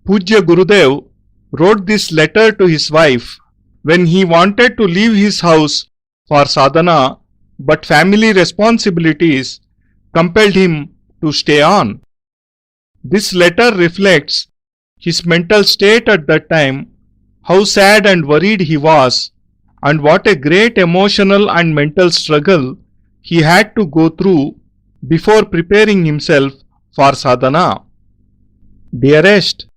Parampoojya Gurudev wrote this letter to his wife when he wanted to leave his house for sadhana, but family responsibilities compelled him to stay on. This letter reflects his mental state at that time, how sad and worried he was, and what a great emotional and mental struggle he had to go through before preparing himself for sadhana. Dearest,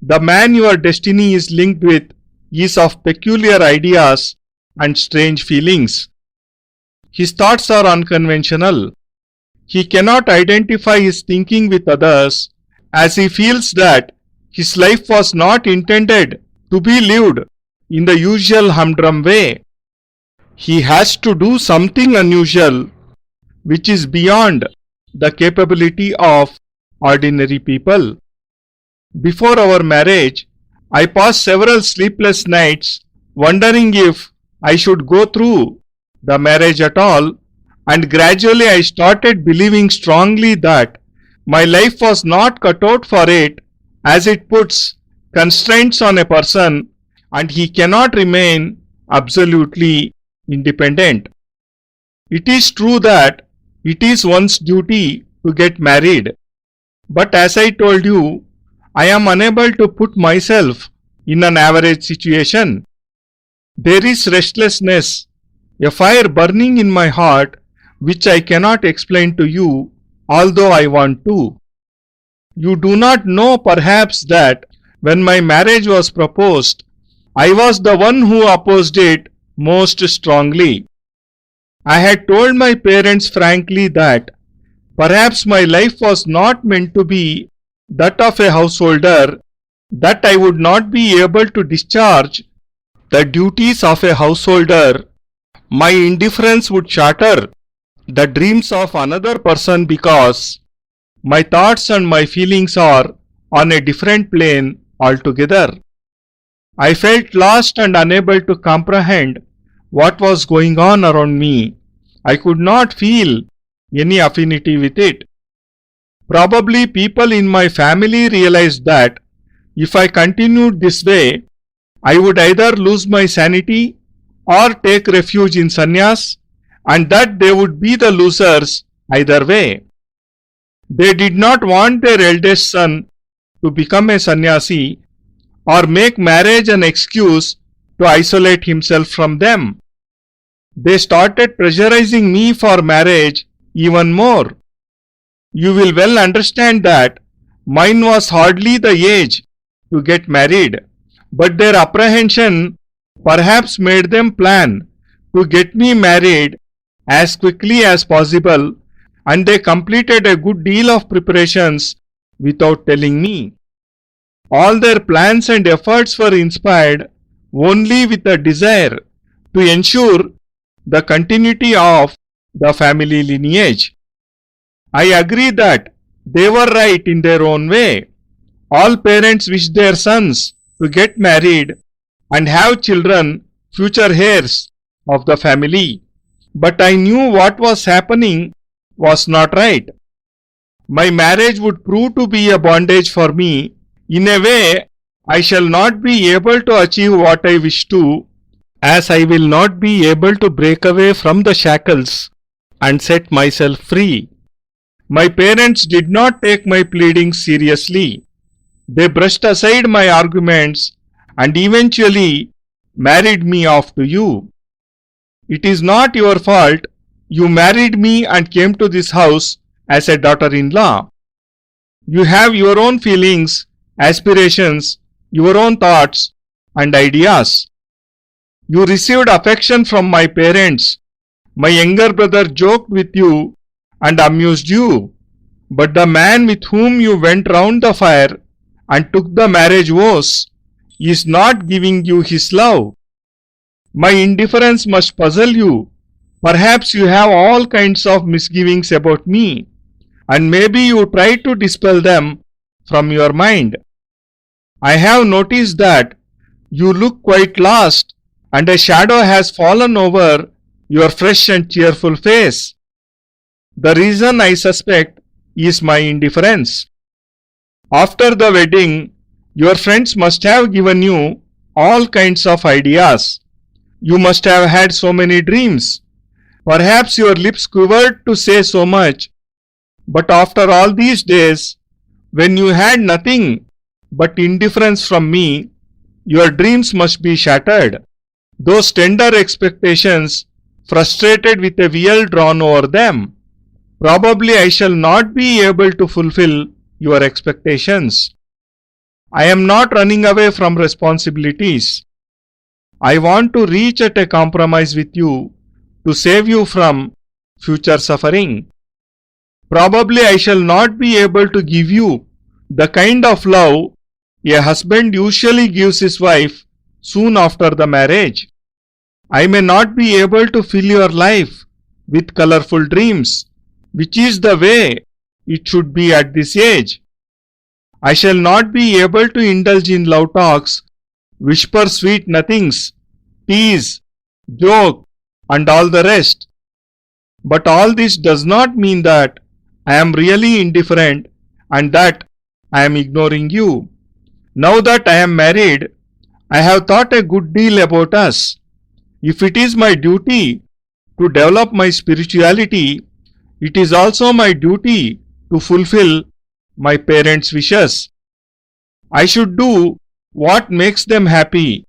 the man your destiny is linked with is of peculiar ideas and strange feelings. His thoughts are unconventional. He cannot identify his thinking with others, as he feels that his life was not intended to be lived in the usual humdrum way. He has to do something unusual, which is beyond the capability of ordinary people. Before our marriage, I passed several sleepless nights wondering if I should go through the marriage at all, and gradually I started believing strongly that my life was not cut out for it, as it puts constraints on a person and he cannot remain absolutely independent. It is true that it is one's duty to get married, but as I told you, I am unable to put myself in an average situation. There is restlessness, a fire burning in my heart which I cannot explain to you, although I want to. You do not know perhaps that when my marriage was proposed, I was the one who opposed it most strongly. I had told my parents frankly that perhaps my life was not meant to be that of a householder, that I would not be able to discharge the duties of a householder. My indifference would shatter the dreams of another person because my thoughts and my feelings are on a different plane altogether. I felt lost and unable to comprehend what was going on around me. I could not feel any affinity with it. Probably people in my family realized that if I continued this way, I would either lose my sanity or take refuge in sannyas, and that they would be the losers either way. They did not want their eldest son to become a sannyasi or make marriage an excuse to isolate himself from them. They started pressurizing me for marriage even more. You will well understand that mine was hardly the age to get married, but their apprehension perhaps made them plan to get me married as quickly as possible, and they completed a good deal of preparations without telling me. All their plans and efforts were inspired only with a desire to ensure the continuity of the family lineage. I agree that they were right in their own way. All parents wish their sons to get married and have children, future heirs of the family. But I knew what was happening was not right. My marriage would prove to be a bondage for me. In a way, I shall not be able to achieve what I wish to, as I will not be able to break away from the shackles and set myself free. My parents did not take my pleadings seriously. They brushed aside my arguments and eventually married me off to you. It is not your fault. You married me and came to this house as a daughter-in-law. You have your own feelings, aspirations, your own thoughts and ideas. You received affection from my parents. My younger brother joked with you and amused you. But the man with whom you went round the fire and took the marriage vows is not giving you his love. My indifference must puzzle you. Perhaps you have all kinds of misgivings about me, and maybe you try to dispel them from your mind. I have noticed that you look quite lost, and a shadow has fallen over your fresh and cheerful face. The reason, I suspect, is my indifference. After the wedding, Your friends must have given you all kinds of ideas. You must have had so many dreams. Perhaps your lips quivered to say so much. But after all these days, when you had nothing but indifference from me, your dreams must be shattered. Those tender expectations frustrated with a veil drawn over them. Probably I shall not be able to fulfill your expectations. I am not running away from responsibilities. I want to reach at a compromise with you to save you from future suffering. Probably I shall not be able to give you the kind of love a husband usually gives his wife soon after the marriage. I may not be able to fill your life with colorful dreams, which is the way it should be at this age. I shall not be able to indulge in love talks, whisper sweet nothings, tease, joke, and all the rest. But all this does not mean that I am really indifferent and that I am ignoring you. Now that I am married, I have thought a good deal about us. If it is my duty to develop my spirituality, it is also my duty to fulfill my parents' wishes. I should do what makes them happy.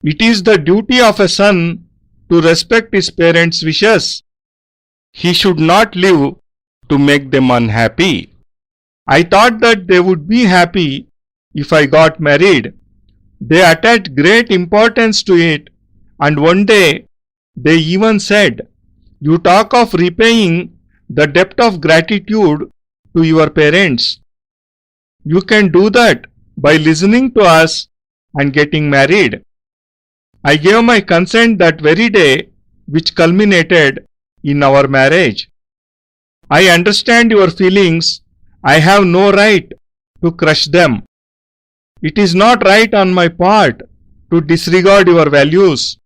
It is the duty of a son to respect his parents' wishes. He should not live to make them unhappy. I thought that they would be happy if I got married. They attached great importance to it, and one day they even said, "You talk of repaying the debt of gratitude to your parents. You can do that by listening to us and getting married." I gave my consent that very day, which culminated in our marriage. I understand your feelings. I have no right to crush them. It is not right on my part to disregard your values.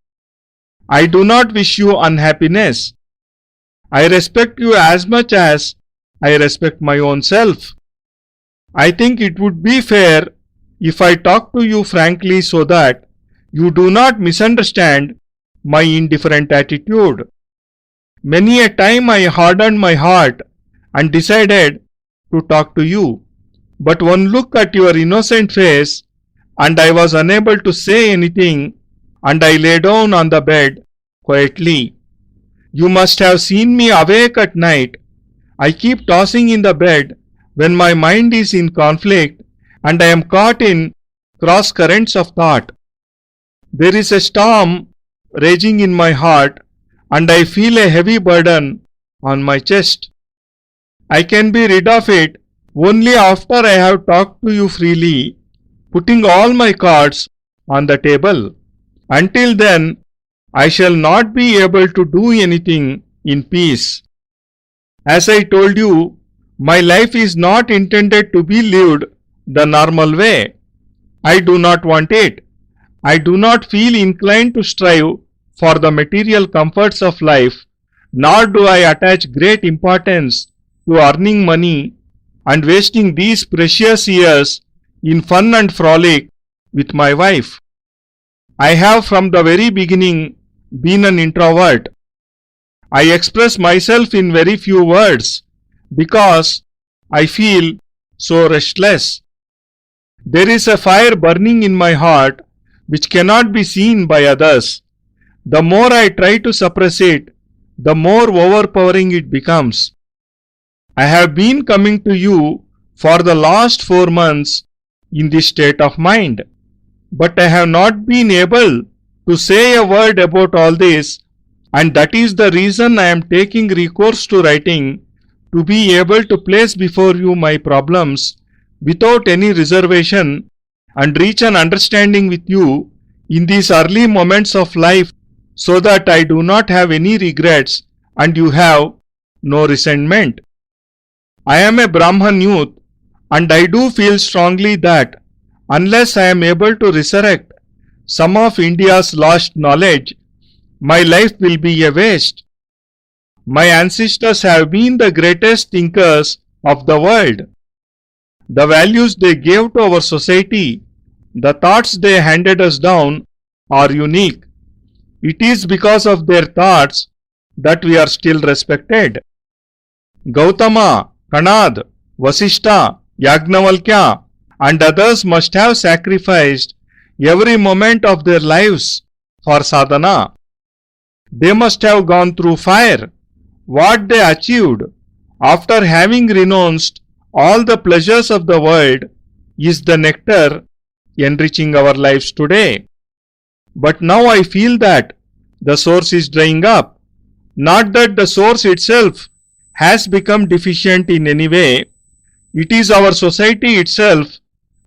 I do not wish you unhappiness. I respect you as much as I respect my own self. I think it would be fair if I talk to you frankly so that you do not misunderstand my indifferent attitude. Many a time I hardened my heart and decided to talk to you. But one look at your innocent face and I was unable to say anything, and I lay down on the bed quietly. You must have seen me awake at night. I keep tossing in the bed when my mind is in conflict and I am caught in cross currents of thought. There is a storm raging in my heart and I feel a heavy burden on my chest. I can be rid of it only after I have talked to you freely, putting all my cards on the table. Until then, I shall not be able to do anything in peace. As I told you, my life is not intended to be lived the normal way. I do not want it. I do not feel inclined to strive for the material comforts of life, nor do I attach great importance to earning money and wasting these precious years in fun and frolic with my wife. I have from the very beginning been an introvert. I express myself in very few words because I feel so restless. There is a fire burning in my heart which cannot be seen by others. The more I try to suppress it, the more overpowering it becomes. I have been coming to you for the last 4 months in this state of mind, but I have not been able to say a word about all this, and that is the reason I am taking recourse to writing, to be able to place before you my problems without any reservation and reach an understanding with you in these early moments of life, so that I do not have any regrets and you have no resentment. I am a Brahman youth, and I do feel strongly that unless I am able to resurrect some of India's lost knowledge, my life will be a waste. My ancestors have been the greatest thinkers of the world. the values they gave to our society, the thoughts they handed us down are unique. It is because of their thoughts that we are still respected. Gautama, Kanad, Vasishta, Yagnavalkya and others must have sacrificed every moment of their lives for sadhana. They must have gone through fire. What they achieved after having renounced all the pleasures of the world is the nectar enriching our lives today. But now I feel that the source is drying up. Not that the source itself has become deficient in any way. It is our society itself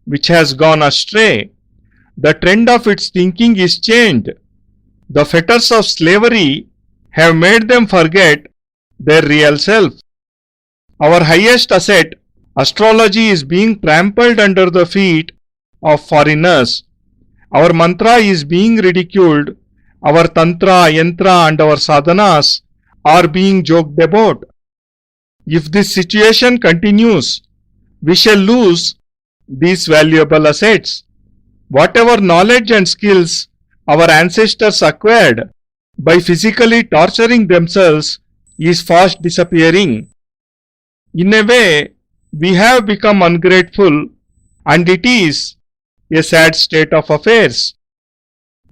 which has gone astray. The trend of its thinking is changed. The fetters of slavery have made them forget their real self. Our highest asset, astrology, is being trampled under the feet of foreigners. Our mantra is being ridiculed. Our tantra, yantra and our sadhanas are being joked about. If this situation continues, we shall lose these valuable assets. Whatever knowledge and skills our ancestors acquired by physically torturing themselves is fast disappearing. In a way, we have become ungrateful, and it is a sad state of affairs.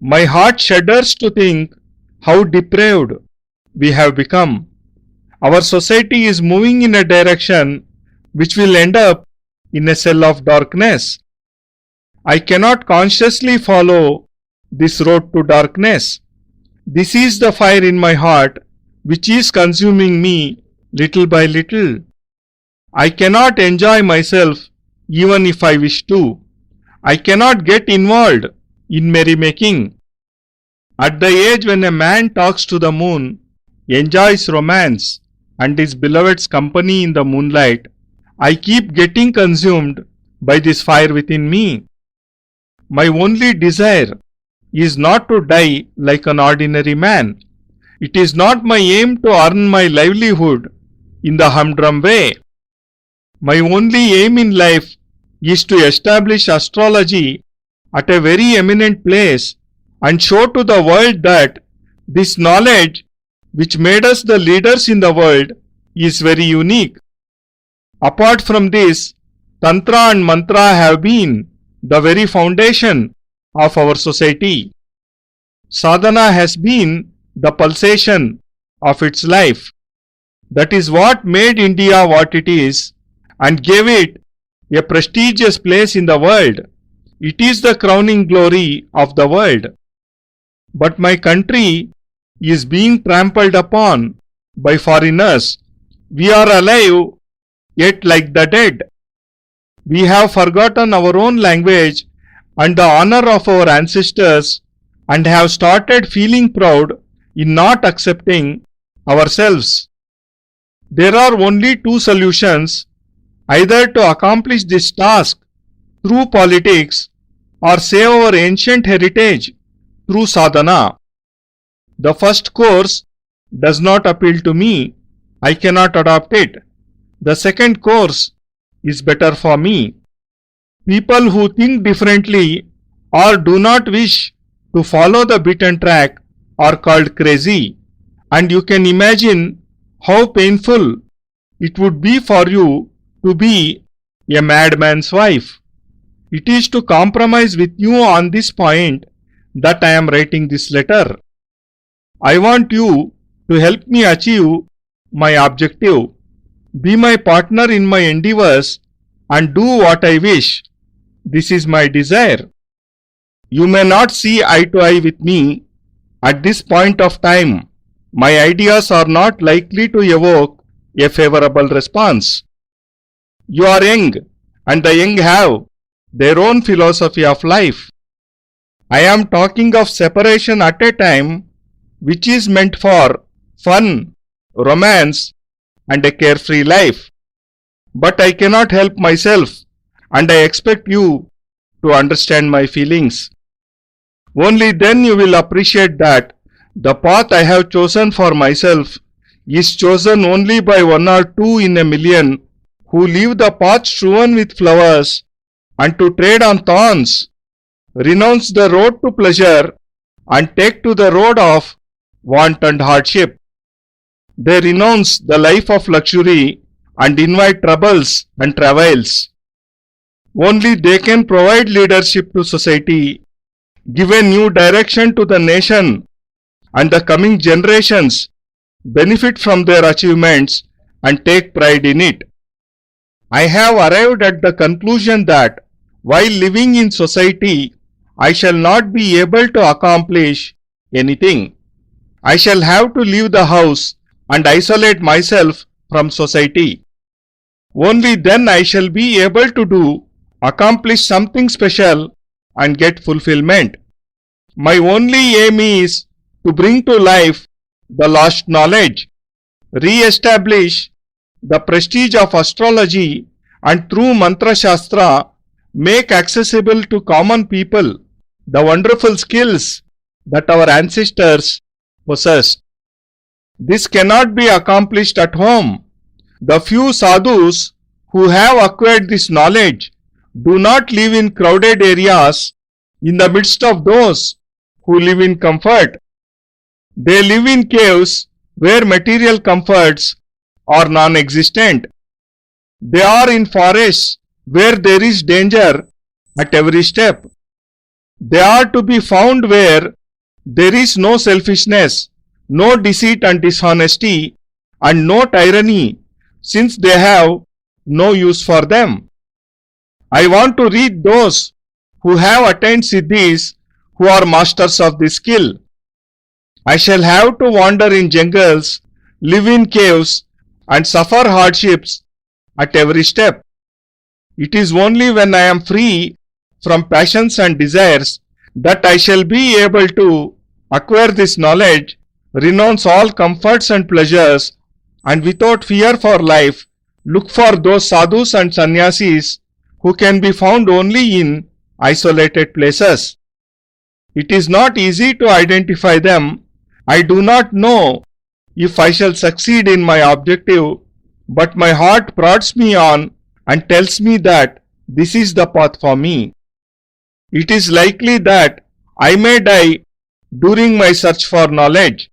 My heart shudders to think how depraved we have become. Our society is moving in a direction which will end up in a cell of darkness. I cannot consciously follow this road to darkness. This is the fire in my heart which is consuming me little by little. I cannot enjoy myself even if I wish to. I cannot get involved in merrymaking. At the age when a man talks to the moon, enjoys romance and his beloved's company in the moonlight, I keep getting consumed by this fire within me. My only desire is not to die like an ordinary man. It is not my aim to earn my livelihood in the humdrum way. My only aim in life is to establish astrology at a very eminent place and show to the world that this knowledge which made us the leaders in the world is very unique. Apart from this, Tantra and Mantra have been the very foundation of our society. Sadhana has been the pulsation of its life. That is what made India what it is and gave it a prestigious place in the world. It is the crowning glory of the world. But my country is being trampled upon by foreigners. We are alive, yet like the dead. We have forgotten our own language and the honor of our ancestors and have started feeling proud in not accepting ourselves. There are only two solutions, either to accomplish this task through politics or save our ancient heritage through sadhana. The first course does not appeal to me. I cannot adopt it. The second course is better for me. People who think differently or do not wish to follow the beaten track are called crazy, and you can imagine how painful it would be for you to be a madman's wife. It is to compromise with you on this point that I am writing this letter. I want you to help me achieve my objective. Be my partner in my endeavors and do what I wish. This is my desire. You may not see eye to eye with me at this point of time. My ideas are not likely to evoke a favorable response. You are young, and the young have their own philosophy of life. I am talking of separation at a time which is meant for fun, romance, and a carefree life. But I cannot help myself, and I expect you to understand my feelings. Only then you will appreciate that the path I have chosen for myself is chosen only by 1 or 2 in a million who leave the path strewn with flowers and to tread on thorns, renounce the road to pleasure and take to the road of want and hardship. They renounce the life of luxury and invite troubles and travails. Only they can provide leadership to society, give a new direction to the nation, and the coming generations benefit from their achievements and take pride in it. I have arrived at the conclusion that while living in society, I shall not be able to accomplish anything. I shall have to leave the house and isolate myself from society. Only then I shall be able to accomplish something special and get fulfillment. My only aim is to bring to life the lost knowledge, re-establish the prestige of astrology, and through mantra shastra make accessible to common people the wonderful skills that our ancestors possessed. This cannot be accomplished at home. The few sadhus who have acquired this knowledge do not live in crowded areas in the midst of those who live in comfort. They live in caves where material comforts are non-existent. They are in forests where there is danger at every step. They are to be found where there is no selfishness, no deceit and dishonesty, and no tyranny, since they have no use for them. I want to read those who have attained siddhis, who are masters of this skill. I shall have to wander in jungles, live in caves, and suffer hardships at every step. It is only when I am free from passions and desires that I shall be able to acquire this knowledge, renounce all comforts and pleasures, and without fear for life, look for those sadhus and sannyasis who can be found only in isolated places. It is not easy to identify them. I do not know if I shall succeed in my objective, but my heart prods me on and tells me that this is the path for me. It is likely that I may die during my search for knowledge.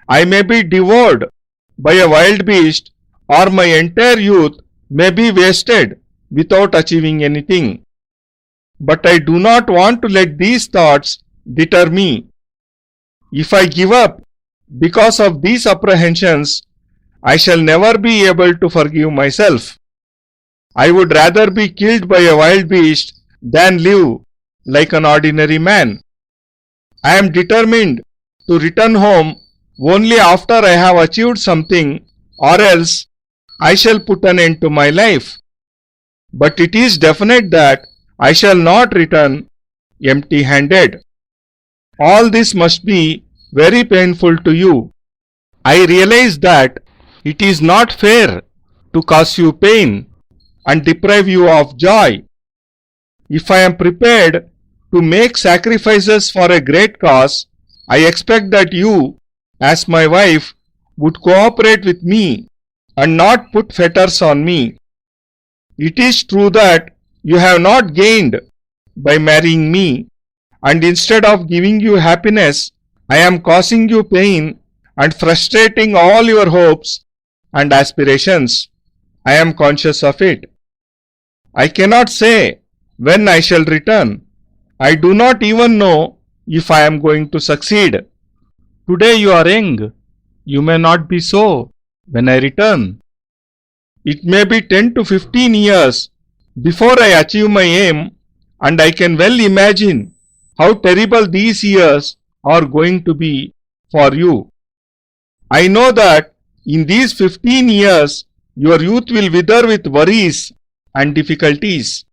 I may be devoured by a wild beast, or my entire youth may be wasted without achieving anything. But I do not want to let these thoughts deter me. If I give up because of these apprehensions, I shall never be able to forgive myself. I would rather be killed by a wild beast than live like an ordinary man. I am determined to return home only after I have achieved something, or else I shall put an end to my life. But it is definite that I shall not return empty-handed. All this must be very painful to you. I realize that it is not fair to cause you pain and deprive you of joy. If I am prepared to make sacrifices for a great cause, I expect that you, as my wife, would cooperate with me and not put fetters on me. It is true that you have not gained by marrying me, and instead of giving you happiness, I am causing you pain and frustrating all your hopes and aspirations. I am conscious of it. I cannot say when I shall return. I do not even know if I am going to succeed. Today you are young. You may not be so when I return. It may be 10 to 15 years before I achieve my aim, and I can well imagine how terrible these years are going to be for you. I know that in these 15 years your youth will wither with worries and difficulties.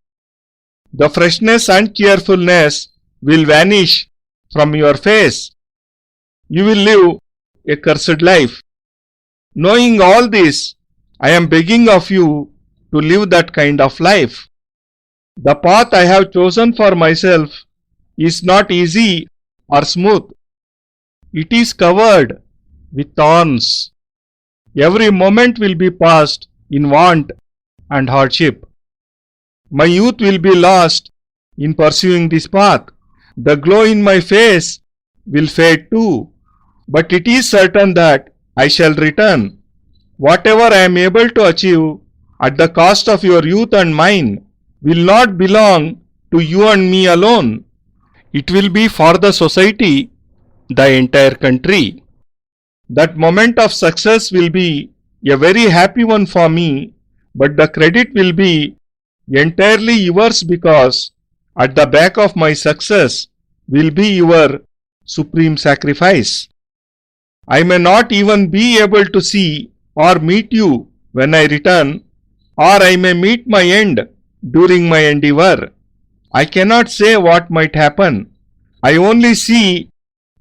The freshness and cheerfulness will vanish from your face. You will live a cursed life. Knowing all this, I am begging of you to live that kind of life. The path I have chosen for myself is not easy or smooth. It is covered with thorns. Every moment will be passed in want and hardship. My youth will be lost in pursuing this path. The glow in my face will fade too, but it is certain that I shall return. Whatever I am able to achieve at the cost of your youth and mine will not belong to you and me alone. It will be for the society, the entire country. That moment of success will be a very happy one for me, but the credit will be entirely yours because at the back of my success will be your supreme sacrifice. I may not even be able to see or meet you when I return, or I may meet my end during my endeavor. I cannot say what might happen. I only see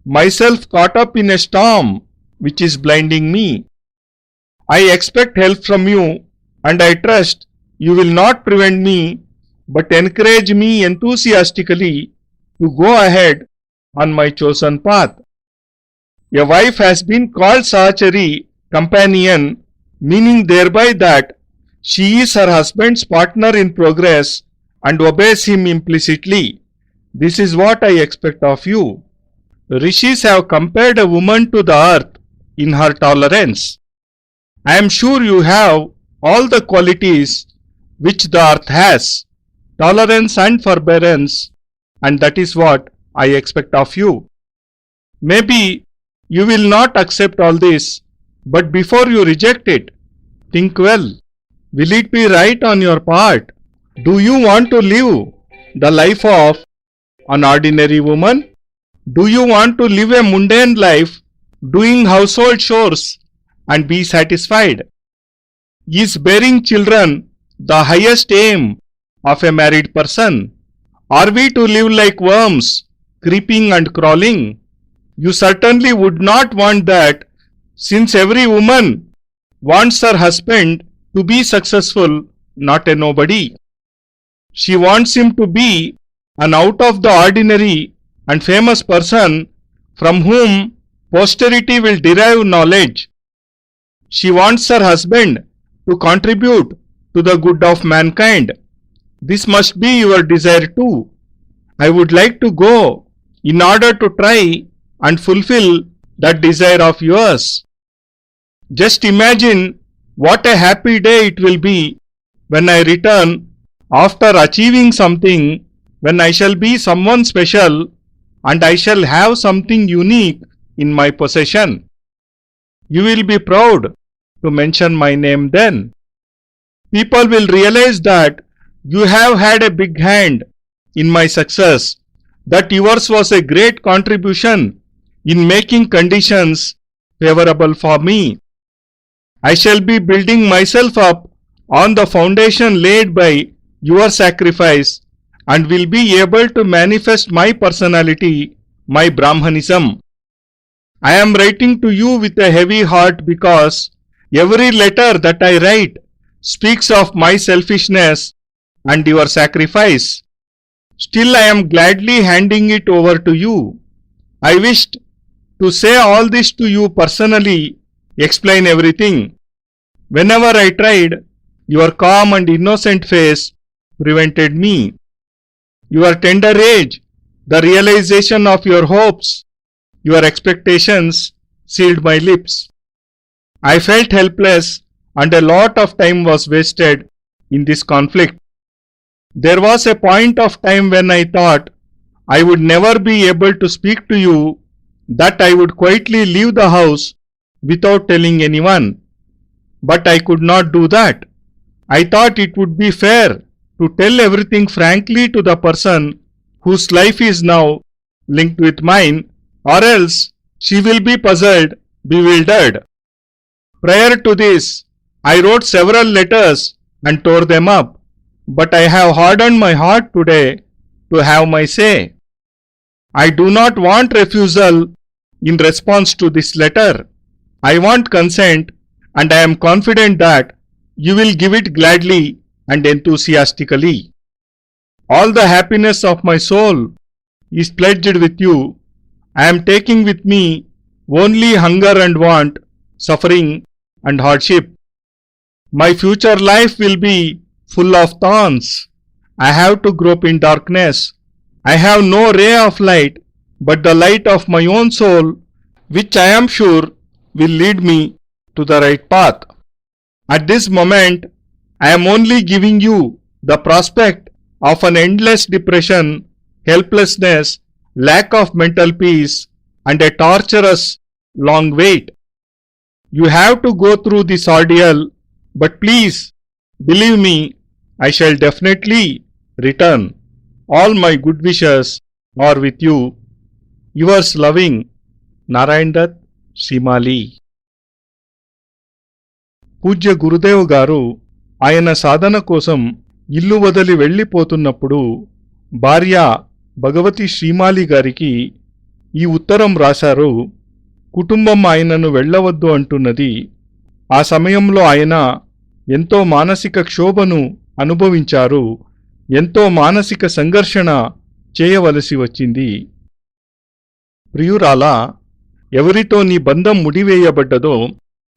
myself caught up in a storm which is blinding me. I expect help from you, and I trust you will not prevent me but encourage me enthusiastically to go ahead on my chosen path. A wife has been called Sahachari, companion, meaning thereby that she is her husband's partner in progress and obeys him implicitly. This is what I expect of you. Rishis have compared a woman to the earth in her tolerance. I am sure you have all the qualities which the earth has, tolerance and forbearance, and that is what I expect of you. Maybe you will not accept all this, but before you reject it, think well. Will it be right on your part? Do you want to live the life of an ordinary woman? Do you want to live a mundane life, doing household chores and be satisfied? Is bearing children the highest aim of a married person? Are we to live like worms, creeping and crawling? You certainly would not want that, since every woman wants her husband to be successful, not a nobody. She wants him to be an out of the ordinary and famous person from whom posterity will derive knowledge. She wants her husband to contribute to the good of mankind. This must be your desire too. I would like to go in order to try and fulfill that desire of yours. Just imagine what a happy day it will be when I return after achieving something, when I shall be someone special and I shall have something unique in my possession. You will be proud to mention my name then. People will realize that you have had a big hand in my success, that yours was a great contribution in making conditions favorable for me. I shall be building myself up on the foundation laid by your sacrifice and will be able to manifest my personality, my Brahmanism. I am writing to you with a heavy heart because every letter that I write speaks of my selfishness and your sacrifice. Still I am gladly handing it over to you. I wished to say all this to you personally, explain everything. Whenever I tried, your calm and innocent face prevented me. Your tender age, the realization of your hopes, your expectations sealed my lips. I felt helpless and a lot of time was wasted in this conflict. There was a point of time when I thought I would never be able to speak to you, that I would quietly leave the house without telling anyone. But I could not do that. I thought it would be fair to tell everything frankly to the person whose life is now linked with mine, or else she will be puzzled, bewildered. Prior to this, I wrote several letters and tore them up, but I have hardened my heart today to have my say. I do not want refusal in response to this letter. I want consent, and I am confident that you will give it gladly and enthusiastically. All the happiness of my soul is pledged with you. I am taking with me only hunger and want, suffering and hardship. My future life will be full of thorns. I have to grope in darkness. I have no ray of light but the light of my own soul, which I am sure will lead me to the right path. At this moment, I am only giving you the prospect of an endless depression, helplessness, lack of mental peace, and a torturous long wait. You have to go through this ordeal, but please, believe me, I shall definitely return. All my good wishes are with you. Yours loving, Narayan Dutt, Shimali. పూజ్య గురుదేవ్ గారు ఆయన సాధన కోసం ఇల్లు వదిలి వెళ్ళిపోతున్నప్పుడు భార్య భగవతి శ్రీమాలి గారికి ఈ ఉత్తరం రాశారు. కుటుంబం ఆయనను వెళ్ళవద్దు అంటున్నది. ఆ సమయంలో ఆయన ఎంతో మానసిక క్షోభను అనుభవించారు. ఎంతో మానసిక సంఘర్షణ చేయవలసి వచ్చింది. ప్రియురాలా, ఎవరితో నీ బంధం ముడివేయబడ్డదో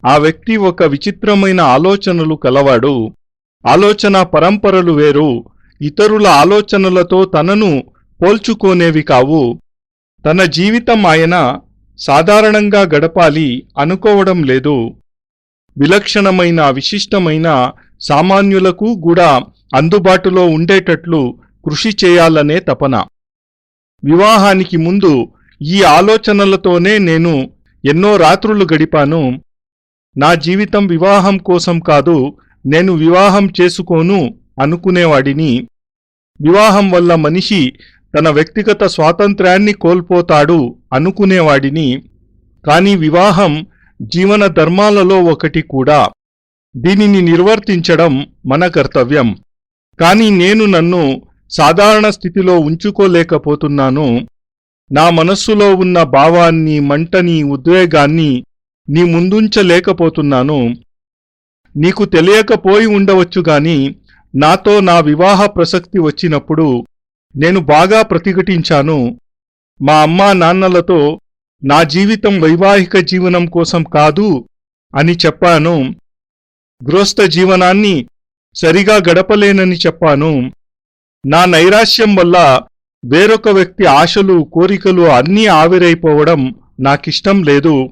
ఆ వ్యక్తి ఒక విచిత్రమైన ఆలోచనలు కలవాడు. ఆలోచన పరంపరలు వేరు. ఇతరుల ఆలోచనలతో తనను పోల్చుకోనేవి కావు. తన జీవితం ఆయన సాధారణంగా గడపాలి అనుకోవడం లేదు. విలక్షణమైన విశిష్టమైన సామాన్యులకు కూడా అందుబాటులో ఉండేటట్లు కృషి చేయాలనే తపన. వివాహానికి ముందు ఈ ఆలోచనలతోనే నేను ఎన్నో రాత్రులు గడిపాను. నా జీవితం వివాహం కోసం కాదు, నేను వివాహం చేసుకోను అనుకునేవాడిని. వివాహం వల్ల మనిషి తన వ్యక్తిగత స్వాతంత్ర్యాన్ని కోల్పోతాడు అనుకునేవాడిని. కాని వివాహం జీవన ధర్మాలలో ఒకటి కూడా. దీనిని నిర్వర్తించడం మన కర్తవ్యం. కాని నేను నన్ను సాధారణ స్థితిలో ఉంచుకోలేకపోతున్నాను. నా మనస్సులో ఉన్న భావాన్ని, మంటని, ఉద్వేగాన్ని నీ ముందుంచలేకపోతున్నాను. నీకు తెలియకపోయి ఉండవచ్చుగాని నాతో నా వివాహ ప్రసక్తి వచ్చినప్పుడు నేను బాగా ప్రతిఘటించాను. మా అమ్మా నాన్నలతో నా జీవితం వైవాహిక జీవనం కోసం కాదు అని చెప్పాను. గృహస్థ జీవనాన్ని సరిగా గడపలేనని చెప్పాను. నా నైరాశ్యం వల్ల వేరొక వ్యక్తి ఆశలు, కోరికలు అన్నీ ఆవిరైపోవడం నాకిష్టం లేదు.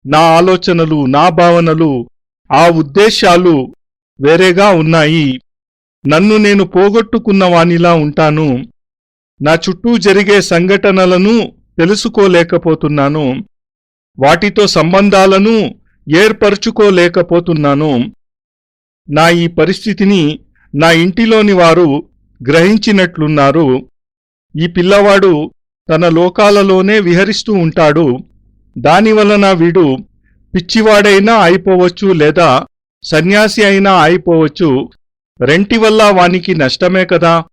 నా ఆలోచనలు, నా భావనలు, ఆ ఉద్దేశాలు వేరేగా ఉన్నాయి. నన్ను నేను పోగొట్టుకున్నవానిలా ఉంటాను. నా చుట్టూ జరిగే సంఘటనలను తెలుసుకోలేకపోతున్నాను. వాటితో సంబంధాలను ఏర్పరుచుకోలేకపోతున్నాను. నా ఈ పరిస్థితిని నా ఇంటిలోని వారు గ్రహించినట్లున్నారు. ఈ పిల్లవాడు తన లోకాలలోనే విహరిస్తూ ఉంటాడు. దానివలన వీడు పిచ్చివాడైనా అయిపోవచ్చు, లేదా సన్యాసి అయినా అయిపోవచ్చు. రెంటివల్ల వానికి నష్టమే కదా.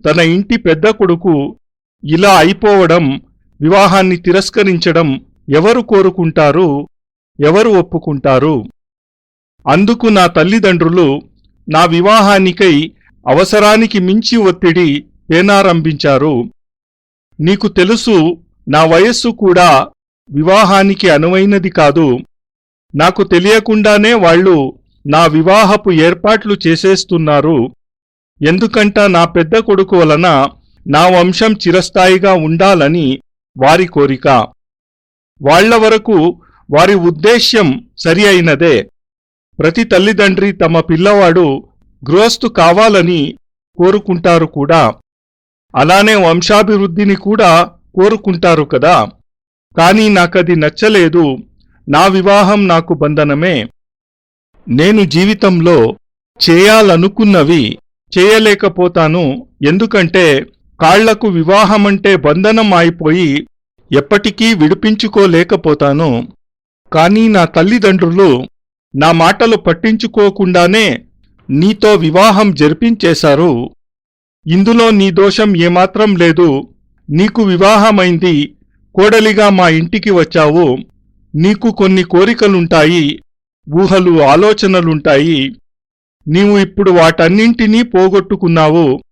తన ఇంటి పెద్ద కొడుకు ఇలా అయిపోవడం, వివాహాన్ని తిరస్కరించడం ఎవరు కోరుకుంటారు, ఎవరు ఒప్పుకుంటారు? అందుకు నా తల్లిదండ్రులు నా వివాహానికై అవసరానికి మించి ఒత్తిడి పేనారంభించారు. నీకు తెలుసు, నా వయస్సు కూడా వివాహానికి అనువైనది కాదు. నాకు తెలియకుండానే వాళ్ళు నా వివాహపు ఏర్పాట్లు చేసేస్తున్నారు. ఎందుకంట నా పెద్ద కొడుకు వలన నా వంశం చిరస్థాయిగా ఉండాలని వారి కోరిక. వాళ్ల వరకు వారి ఉద్దేశ్యం సరి అయినదే. ప్రతి తల్లిదండ్రి తమ పిల్లవాడు గృహస్థు కావాలని కోరుకుంటారు కూడా. అలానే వంశాభివృద్ధిని కూడా కోరుకుంటారు కదా. కాని నాకది నచ్చలేదు. నా వివాహం నాకు బంధనమే. నేను జీవితంలో చేయాలనుకున్నవి చేయలేకపోతాను. ఎందుకంటే కాళ్లకు వివాహమంటే బంధనం అయిపోయి ఎప్పటికీ విడిపించుకోలేకపోతాను. కాని నా తల్లిదండ్రులు నా మాటలు పట్టించుకోకుండానే నీతో వివాహం జరిపించేశారు. ఇందులో నీ దోషం ఏమాత్రం లేదు. నీకు వివాహమైంది, కోడలిగా మా ఇంటికి వచ్చావు. నీకు కొన్ని కోరికలుంటాయి, ఊహలు, ఆలోచనలుంటాయి. నీవు ఇప్పుడు వాటన్నింటినీ పోగొట్టుకున్నావు.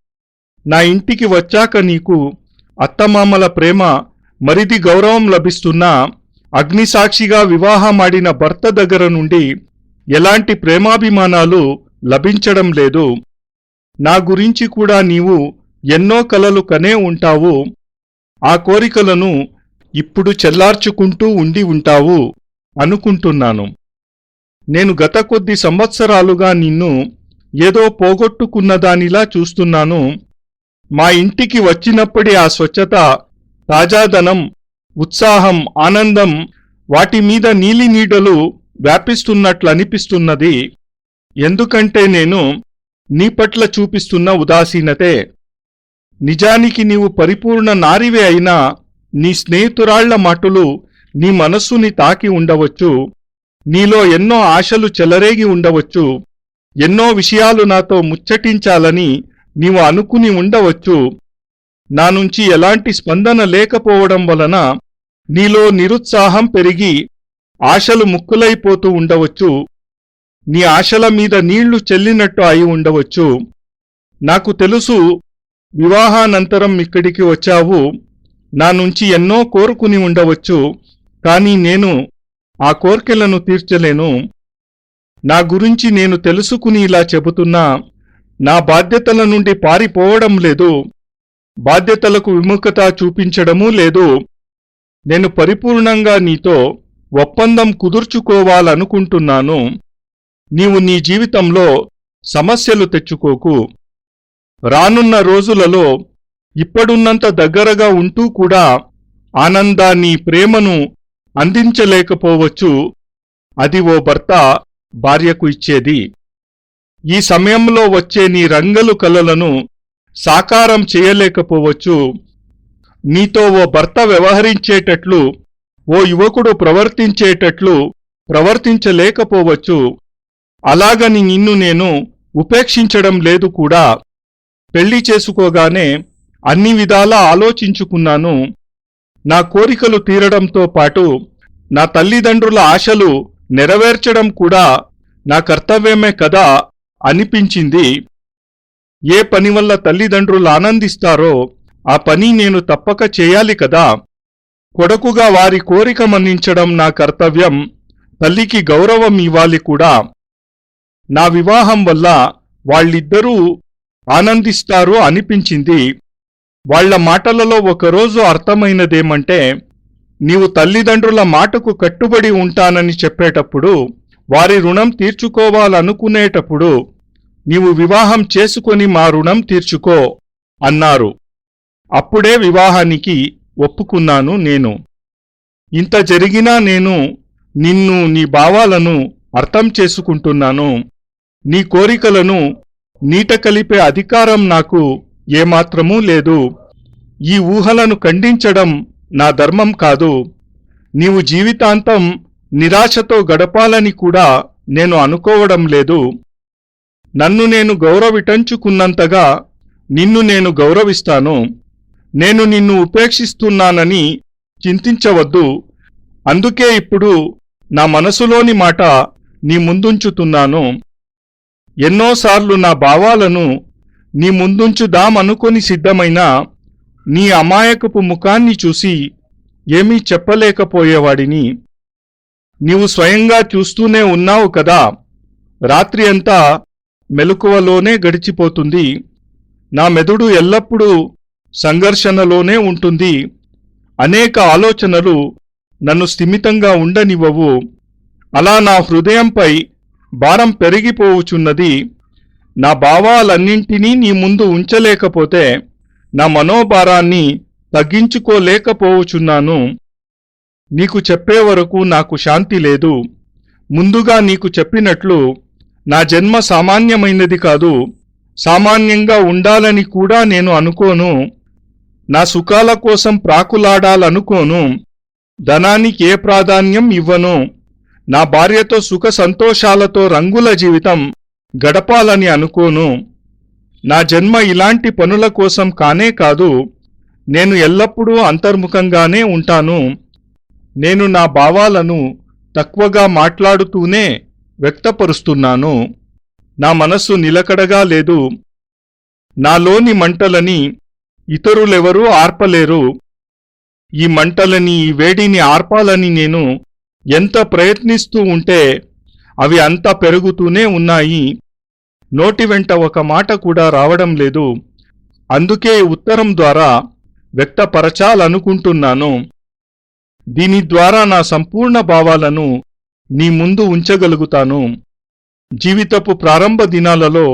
నా ఇంటికి వచ్చాక నీకు అత్తమామల ప్రేమ, మరిది గౌరవం లభిస్తున్నా అగ్నిసాక్షిగా వివాహమాడిన భర్త దగ్గర నుండి ఎలాంటి ప్రేమాభిమానాలు లభించడం లేదు. నా గురించి కూడా నీవు ఎన్నో కలలు కనే ఉంటావు. ఆ కోరికలను ఇప్పుడు చెల్లార్చుకుంటూ ఉండి ఉంటావు అనుకుంటున్నాను. నేను గత కొద్ది సంవత్సరాలుగా నిన్ను ఏదో పోగొట్టుకున్నదానిలా చూస్తున్నాను. మా ఇంటికి వచ్చినప్పుడే ఆ స్వచ్ఛత, తాజాదనం, ఉత్సాహం, ఆనందం వాటి మీద నీలి నీడలు వ్యాపిస్తున్నట్లనిపిస్తున్నది. ఎందుకంటే నేను నీ పట్ల చూపిస్తున్న ఉదాసీనతే. నిజానికి నీవు పరిపూర్ణ నారివే అయినా నీ స్నేహితురాళ్ల మాటలు నీ మనస్సుని తాకి ఉండవచ్చు. నీలో ఎన్నో ఆశలు చెలరేగి ఉండవచ్చు. ఎన్నో విషయాలు నాతో ముచ్చటించాలని నీవు అనుకుని ఉండవచ్చు. నా నుంచి ఎలాంటి స్పందన లేకపోవడం వలన నీలో నిరుత్సాహం పెరిగి ఆశలు ముక్కులైపోతూ ఉండవచ్చు. నీ ఆశల మీద నీళ్లు చెల్లినట్టు అయి ఉండవచ్చు. నాకు తెలుసు, వివాహానంతరం ఇక్కడికి వచ్చావు. నా నుంచి ఎన్నో కోరుకుని ఉండవచ్చు. కానీ నేను ఆ కోర్కెలను తీర్చలేను. నా గురించి నేను తెలుసుకుని ఇలా చెబుతున్నా. నా బాధ్యతల నుండి పారిపోవడం లేదు. బాధ్యతలకు విముఖత చూపించడమూ లేదు. నేను పరిపూర్ణంగా నీతో ఒప్పందం కుదుర్చుకోవాలనుకుంటున్నాను. నీవు నీ జీవితంలో సమస్యలు తెచ్చుకోకు. రానున్న రోజులలో ఇప్పుడున్నంత దగ్గరగా ఉంటూ కూడా ఆనందాన్ని, ప్రేమను అందించలేకపోవచ్చు. అది ఓ భర్త భార్యకు ఇచ్చేది. ఈ సమయంలో వచ్చే నీ రంగలు కలలను సాకారం చేయలేకపోవచ్చు. నీతో ఓ భర్త వ్యవహరించేటట్లు, ఓ యువకుడు ప్రవర్తించేటట్లు ప్రవర్తించలేకపోవచ్చు. అలాగని నిన్ను నేను ఉపేక్షించడం లేదు కూడా. పెళ్లి చేసుకోగానే అన్ని విధాలా ఆలోచించుకున్నాను. నా కోరికలు తీరడంతో పాటు నా తల్లిదండ్రుల ఆశలు నెరవేర్చడం కూడా నా కర్తవ్యమే కదా అనిపించింది. ఏ పని వల్ల తల్లిదండ్రులు ఆనందిస్తారో ఆ పని నేను తప్పక చేయాలి కదా. కొడుకుగా వారి కోరిక మన్నించడం నా కర్తవ్యం. తల్లికి గౌరవం ఇవ్వాలి కూడా. నా వివాహం వల్ల వాళ్ళిద్దరూ ఆనందిస్తారు అనిపించింది. వాళ్ల మాటలలో ఒకరోజు అర్థమైనదేమంటే, నీవు తల్లిదండ్రుల మాటకు కట్టుబడి ఉంటానని చెప్పేటప్పుడు, వారి రుణం తీర్చుకోవాలనుకునేటప్పుడు, నీవు వివాహం చేసుకొని మా రుణం తీర్చుకో అన్నారు. అప్పుడే వివాహానికి ఒప్పుకున్నాను నేను. ఇంత జరిగినా నేను నిన్ను, నీ భావాలను అర్థం చేసుకుంటున్నాను. నీ కోరికలను నీట కలిపే అధికారం నాకు ఏమాత్రమూ లేదు. ఈ ఊహలను ఖండించడం నా ధర్మం కాదు. నీవు జీవితాంతం నిరాశతో గడపాలని కూడా నేను అనుకోవడం లేదు. నన్ను నేను గౌరవించుకున్నంతగా నిన్ను నేను గౌరవిస్తాను. నేను నిన్ను ఉపేక్షిస్తున్నానని చింతించవద్దు. అందుకే ఇప్పుడు నా మనసులోని మాట నీ ముందుంచుతున్నాను. ఎన్నోసార్లు నా భావాలను నీ ముందుంచుదామనుకొని సిద్ధమైన నీ అమాయకపు ముఖాన్ని చూసి ఏమీ చెప్పలేకపోయేవాడిని. నీవు స్వయంగా చూస్తూనే ఉన్నావు కదా. రాత్రి అంతా మెలకువలోనే గడిచిపోతుంది. నా మెదడు ఎల్లప్పుడూ సంఘర్షణలోనే ఉంటుంది. అనేక ఆలోచనలు నన్ను స్థిమితంగా ఉండనివ్వవు. అలా నా హృదయంపై భారం పెరిగిపోవుచున్నది. నా భావాలన్నింటినీ నీ ముందు ఉంచలేకపోతే నా మనోభారాన్ని తగ్గించుకోలేకపోవచున్నాను. నీకు చెప్పే వరకు నాకు శాంతి లేదు. ముందుగా నీకు చెప్పినట్లు నా జన్మ సామాన్యమైనది కాదు. సామాన్యంగా ఉండాలని కూడా నేను అనుకోను. నా సుఖాల కోసం ప్రాకులాడాలనుకోను. ధనానికి ఏ ప్రాధాన్యం ఇవ్వను. నా భార్యతో సుఖ సంతోషాలతో రంగుల జీవితం గడపాలని అనుకోను. నా జన్మ ఇలాంటి పనుల కోసం కానే కాదు. నేను ఎల్లప్పుడూ అంతర్ముఖంగానే ఉంటాను. నేను నా భావాలను తక్కువగా మాట్లాడుతూనే వ్యక్తపరుస్తున్నాను. నా మనస్సు నిలకడగా లేదు. నాలోని మంటలని ఇతరులెవరూ ఆర్పలేరు. ఈ మంటలని, ఈ వేడిని ఆర్పాలని నేను ఎంత ప్రయత్నిస్తూ ఉంటే అవి అంతా పెరుగుతూనే ఉన్నాయి. నోటి వెంట ఒక మాట కూడా రావడం లేదు. అందుకే ఉత్తరం ద్వారా వ్యక్తపరచాలనుకుంటున్నాను. దీని ద్వారా నా సంపూర్ణ భావాలను నీ ముందు ఉంచగలుగుతాను. జీవితపు ప్రారంభ దినాలలో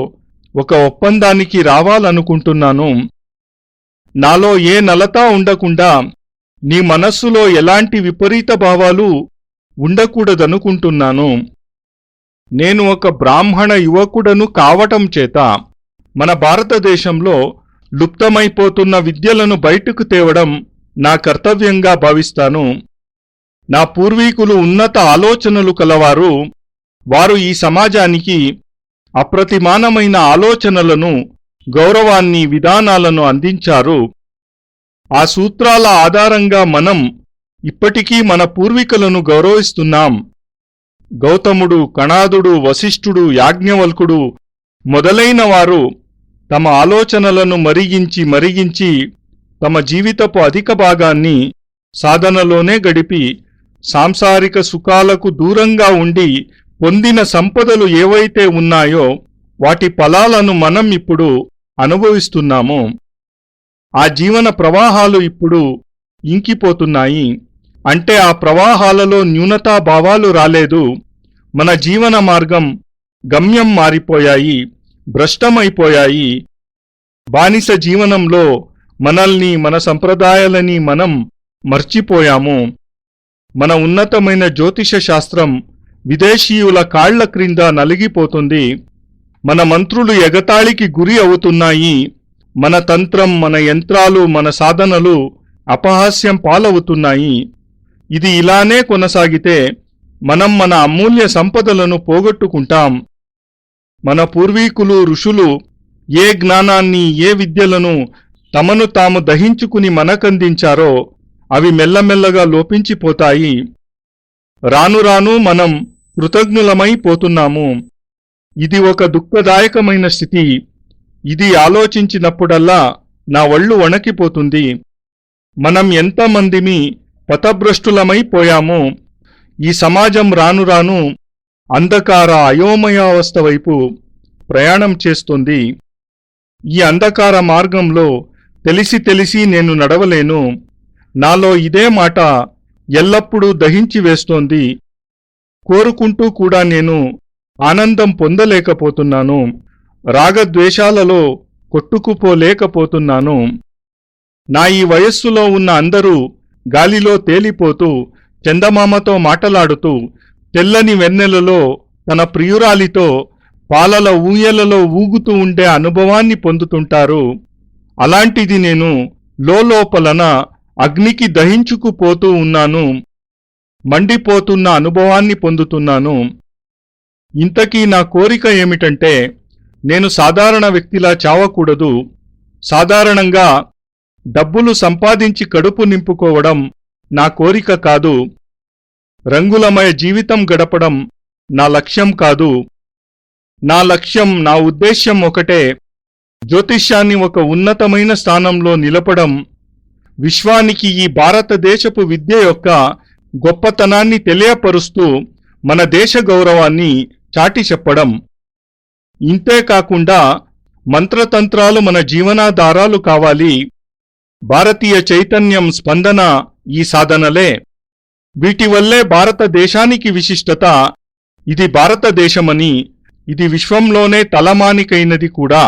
ఒక ఒప్పందానికి రావాలనుకుంటున్నాను. నాలో ఏ నలతా ఉండకుండా నీ మనస్సులో ఎలాంటి విపరీత భావాలు ఉండకూడదనుకుంటున్నాను. నేను ఒక బ్రాహ్మణ యువకుడను కావటం చేత మన భారతదేశంలో లుప్తమైపోతున్న విద్యలను బయటకు తేవడం నా కర్తవ్యంగా భావిస్తాను. నా పూర్వీకులు ఉన్నత ఆలోచనలు కలవారు. వారు ఈ సమాజానికి అప్రతిమానమైన ఆలోచనలను, గౌరవాన్ని, విధానాలను అందించారు. ఆ సూత్రాల ఆధారంగా మనం ఇప్పటికీ మన పూర్వీకులను గౌరవిస్తున్నాం. గౌతముడు, కణాదుడు, వశిష్ఠుడు, యాజ్ఞవల్కుడు మొదలైన వారు తమ ఆలోచనలను మరిగించి తమ జీవితపు అధిక భాగాన్ని సాధనలోనే గడిపి సాంసారిక సుఖాలకు దూరంగా ఉండి పొందిన సంపదలు ఏవైతే ఉన్నాయో వాటి ఫలాలను మనం ఇప్పుడు అనుభవిస్తున్నాము. ఆ జీవన ప్రవాహాలు ఇప్పుడు ఇంకిపోతున్నాయి. అంటే ఆ ప్రవాహాలలో న్యూనతాభావాలు రాలేదు. మన జీవన మార్గం, గమ్యం మారిపోయాయి, భ్రష్టమైపోయాయి. బానిస జీవనంలో మనల్ని, మన సంప్రదాయాలని మనం మర్చిపోయాము. మన ఉన్నతమైన జ్యోతిష శాస్త్రం విదేశీయుల కాళ్ల క్రింద నలిగిపోతుంది. మన మంత్రులు ఎగతాళికి గురి అవుతున్నాయి. మన తంత్రం, మన యంత్రాలు, మన సాధనలు అపహాస్యం పాలవుతున్నాయి. ఇది ఇలానే కొనసాగితే మనం మన అమూల్య సంపదలను పోగొట్టుకుంటాం. మన పూర్వీకులు, ఋషులు ఏ జ్ఞానాన్ని, ఏ విద్యలను తమను తాము దహించుకుని మనకందించారో అవి మెల్లమెల్లగా లోపించిపోతాయి. రాను రాను మనం కృతజ్ఞులమైపోతున్నాము. ఇది ఒక దుఃఖదాయకమైన స్థితి. ఇది ఆలోచించినప్పుడల్లా నా ఒళ్ళు వణకిపోతుంది. మనం ఎంతమందిమి పథభ్రష్టులమైపోయాము. ఈ సమాజం రాను రాను అంధకార, అయోమయావస్థ వైపు ప్రయాణం చేస్తుంది. ఈ అంధకార మార్గంలో తెలిసి నేను నడవలేను. నాలో ఇదే మాట ఎల్లప్పుడూ దహించి వేస్తోంది. కోరుకుంటూ కూడా నేను ఆనందం పొందలేకపోతున్నాను. రాగద్వేషాలలో కొట్టుకుపోలేకపోతున్నాను. నా ఈ వయస్సులో ఉన్న అందరూ గాలిలో తేలిపోతూ, చందమామతో మాటలాడుతూ, తెల్లని వెన్నెలలో తన ప్రియురాలితో పాలల ఊయలలో ఊగుతూ ఉండే అనుభవాన్ని పొందుతుంటారు. అలాంటిది నేను లోపలన అగ్నికి దహించుకుపోతూ ఉన్నాను. మండిపోతున్న అనుభవాన్ని పొందుతున్నాను. ఇంతకీ నా కోరిక ఏమిటంటే, నేను సాధారణ వ్యక్తిలా చావకూడదు. సాధారణంగా డబ్బులు సంపాదించి కడుపు నింపుకోవడం నా కోరిక కాదు. రంగులమయ జీవితం గడపడం నా లక్ష్యం కాదు. నా లక్ష్యం, నా ఉద్దేశ్యం ఒకటే: జ్యోతిష్యాన్ని ఒక ఉన్నతమైన స్థానంలో నిలపడం, విశ్వానికి ఈ భారతదేశపు విద్య యొక్క గొప్పతనాన్ని తెలియపరుస్తూ మన దేశ గౌరవాన్ని చాటి చెప్పడం. ఇంతేకాకుండా మంత్రతంత్రాలు మన జీవనాధారాలు కావాలి. భారతీయ చైతన్యం, స్పందన ఈ సాధనలే. వీటి వల్లే భారతదేశానికి విశిష్టత. ఇది భారతదేశమని, ఇది విశ్వంలోనే తలమానికైనది కూడా.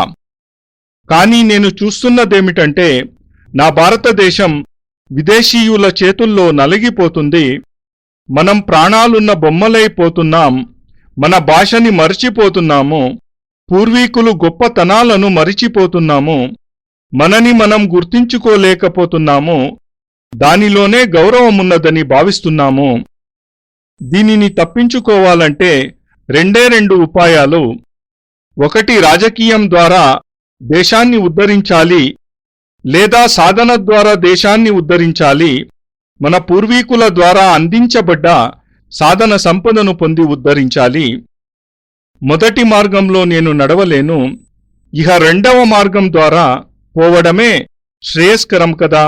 కానీ నేను చూస్తున్నదేమిటంటే, నా భారతదేశం విదేశీయుల చేతుల్లో నలిగిపోతుంది. మనం ప్రాణాలున్న బొమ్మలైపోతున్నాం. మన భాషని మరిచిపోతున్నాము. పూర్వీకులు గొప్పతనాలను మరిచిపోతున్నాము. మనని మనం గుర్తించుకోలేకపోతున్నాము. దానిలోనే గౌరవమున్నదని భావిస్తున్నాము. దీనిని తప్పించుకోవాలంటే రెండు ఉపాయాలు. ఒకటి, రాజకీయం ద్వారా దేశాన్ని ఉద్ధరించాలి, లేదా సాధన ద్వారా దేశాన్ని ఉద్ధరించాలి. మన పూర్వీకుల ద్వారా అందించబడ్డ సాధన సంపదను పొంది ఉద్ధరించాలి. మొదటి మార్గంలో నేను నడవలేను. ఇహ రెండవ మార్గం ద్వారా పోవడమే శ్రేయస్కరం కదా.